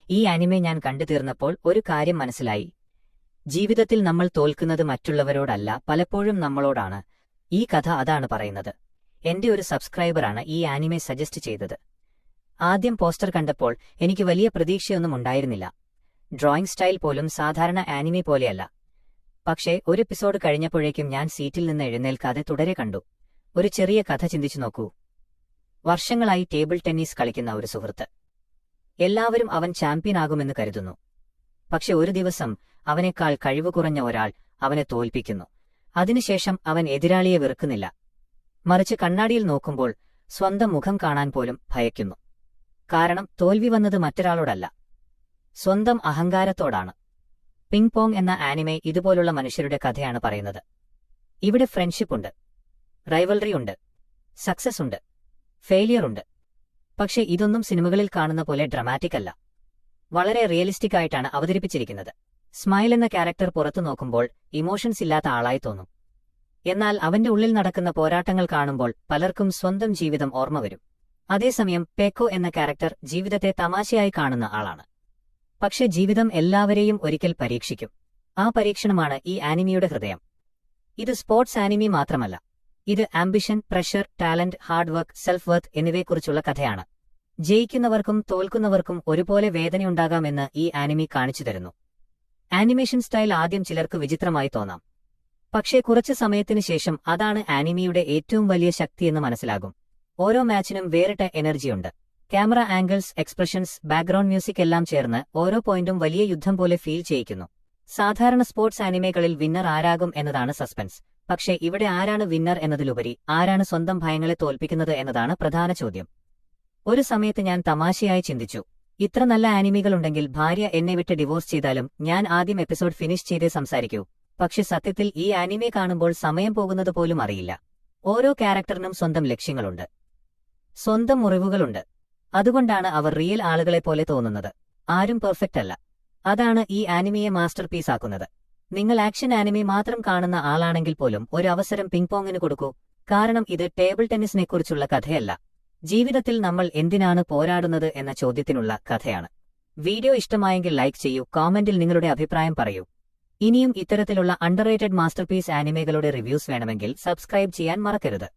ഈ ആനിമെ ഞാൻ കണ്ടു തീർന്നപ്പോൾ ഒരു കാര്യം മനസ്സിലായി. ജീവിതത്തിൽ നമ്മൾ തോൽക്കുന്നത് മറ്റുള്ളവരോടല്ല, പലപ്പോഴും നമ്മളോടാണ്. ഈ കഥ അതാണ് പറയുന്നത്. എന്റെ ഒരു സബ്സ്ക്രൈബറാണ് ഈ ആനിമെ സജസ്റ്റ് ചെയ്തത്. ആദ്യം പോസ്റ്റർ കണ്ടപ്പോൾ എനിക്ക് വലിയ പ്രതീക്ഷയൊന്നും ഉണ്ടായിരുന്നില്ല. ഡ്രോയിംഗ് സ്റ്റൈൽ പോലും സാധാരണ ആനിമെ പോലെയല്ല. പക്ഷേ ഒരു എപ്പിസോഡ് കഴിഞ്ഞപ്പോഴേക്കും ഞാൻ സീറ്റിൽ നിന്ന് എഴുന്നേൽക്കാതെ തുടരെ കണ്ടു. ഒരു ചെറിയ കഥ ചിന്തിച്ചു നോക്കൂ. വർഷങ്ങളായി ടേബിൾ ടെന്നീസ് കളിക്കുന്ന ഒരു സുഹൃത്ത്. എല്ലാവരും അവൻ ചാമ്പ്യനാകുമെന്ന് കരുതുന്നു. പക്ഷെ ഒരു ദിവസം അവനേക്കാൾ കഴിവ് കുറഞ്ഞ ഒരാൾ അവനെ തോൽപ്പിക്കുന്നു. അതിനുശേഷം അവൻ എതിരാളിയെ വെറുക്കുന്നില്ല. മറിച്ച് കണ്ണാടിയിൽ നോക്കുമ്പോൾ സ്വന്തം മുഖം കാണാൻ പോലും ഭയക്കുന്നു. കാരണം തോൽവി വന്നത് മറ്റൊരാളോടല്ല, സ്വന്തം അഹങ്കാരത്തോടാണ്. പിങ് പോങ് എന്ന ആനിമെ ഇതുപോലുള്ള മനുഷ്യരുടെ കഥയാണ് പറയുന്നത്. ഇവിടെ ഫ്രണ്ട്ഷിപ്പ് ഉണ്ട്, റൈവൽറി ഉണ്ട്, സക്സസ് ഉണ്ട്, ഫെയിലിയർ ഉണ്ട്. പക്ഷെ ഇതൊന്നും സിനിമകളിൽ കാണുന്ന പോലെ ഡ്രമാറ്റിക് അല്ല. വളരെ റിയലിസ്റ്റിക് ആയിട്ടാണ് അവതരിപ്പിച്ചിരിക്കുന്നത്. സ്മൈൽ എന്ന ക്യാരക്ടർ പുറത്തു നോക്കുമ്പോൾ ഇമോഷൻസ് ഇല്ലാത്ത ആളായി തോന്നും. എന്നാൽ അവന്റെ ഉള്ളിൽ നടക്കുന്ന പോരാട്ടങ്ങൾ കാണുമ്പോൾ പലർക്കും സ്വന്തം ജീവിതം ഓർമ്മ വരും. അതേസമയം പേക്കോ എന്ന ക്യാരക്ടർ ജീവിതത്തെ തമാശയായി കാണുന്ന ആളാണ്. പക്ഷെ ജീവിതം എല്ലാവരെയും ഒരിക്കൽ പരീക്ഷിക്കും. ആ പരീക്ഷണമാണ് ഈ ആനിമിയുടെ ഹൃദയം. ഇത് സ്പോർട്സ് ആനിമി മാത്രമല്ല, ഇത് ambition, pressure, talent, hard work, self worth എന്നിവയെക്കുറിച്ചുള്ള കഥയാണ്. ജയിക്കുന്നവർക്കും തോൽക്കുന്നവർക്കും ഒരുപോലെ വേദനയുണ്ടാകാമെന്ന് ഈ ആനിമി കാണിച്ചു തരുന്നു. ആനിമേഷൻ സ്റ്റൈൽ ആദ്യം ചിലർക്ക് വിചിത്രമായി തോന്നാം. പക്ഷേ കുറച്ചു സമയത്തിനു ശേഷം അതാണ് ആനിമിയുടെ ഏറ്റവും വലിയ ശക്തിയെന്ന് മനസ്സിലാകും. ഓരോ മാച്ചിനും വേറിട്ട എനർജിയുണ്ട്. Camera angles, expressions, background music എല്ലാം ചേർന്ന് ഓരോ പോയിന്റും വലിയ യുദ്ധം പോലെ ഫീൽ ചെയ്യിക്കുന്നു. സാധാരണ സ്പോർട്സ് ആനിമകളിൽ വിന്നർ ആരാകും എന്നതാണ് സസ്പെൻസ്. പക്ഷേ ഇവിടെ ആരാണ് വിന്നർ എന്നതിലുപരി ആരാണ് സ്വന്തം ഭയങ്ങളെ തോൽപ്പിക്കുന്നത് എന്നതാണ് പ്രധാന ചോദ്യം. ഒരു സമയത്ത് ഞാൻ തമാശയായി ചിന്തിച്ചു, ഇത്ര നല്ല ആനിമികളുണ്ടെങ്കിൽ ഭാര്യ എന്നെ വിട്ട് ഡിവോഴ്സ് ചെയ്താലും ഞാൻ ആദ്യം എപ്പിസോഡ് ഫിനിഷ് ചെയ്തേ സംസാരിക്കൂ. പക്ഷെ സത്യത്തിൽ ഈ ആനിമെ കാണുമ്പോൾ സമയം പോകുന്നത് പോലും അറിയില്ല. ഓരോ ക്യാരക്ടറിനും സ്വന്തം ലക്ഷ്യങ്ങളുണ്ട്, സ്വന്തം മുറിവുകളുണ്ട്. അതുകൊണ്ടാണ് അവർ റിയൽ ആളുകളെപ്പോലെ തോന്നുന്നത്. ആരും പെർഫെക്റ്റ് അല്ല. അതാണ് ഈ ആനിമിയെ മാസ്റ്റർപീസ് ആക്കുന്നത്. നിങ്ങൾ ആക്ഷൻ ആനിമി മാത്രം കാണുന്ന ആളാണെങ്കിൽ പോലും ഒരു അവസരം പിങ് പോങ്ങിന് കൊടുക്കൂ. കാരണം ഇത് ടേബിൾ ടെന്നീസിനെക്കുറിച്ചുള്ള കഥയല്ല, ജീവിതത്തിൽ നമ്മൾ എന്തിനാണ് പോരാടുന്നത് എന്ന ചോദ്യത്തിനുള്ള കഥയാണ്. വീഡിയോ ഇഷ്ടമായെങ്കിൽ ലൈക്ക് ചെയ്യൂ, കോമന്റിൽ നിങ്ങളുടെ അഭിപ്രായം പറയൂ. ഇനിയും ഇത്തരത്തിലുള്ള അണ്ടർറേറ്റഡ് മാസ്റ്റർപീസ് ആനിമകളുടെ റിവ്യൂസ് വേണമെങ്കിൽ സബ്സ്ക്രൈബ് ചെയ്യാൻ മറക്കരുത്.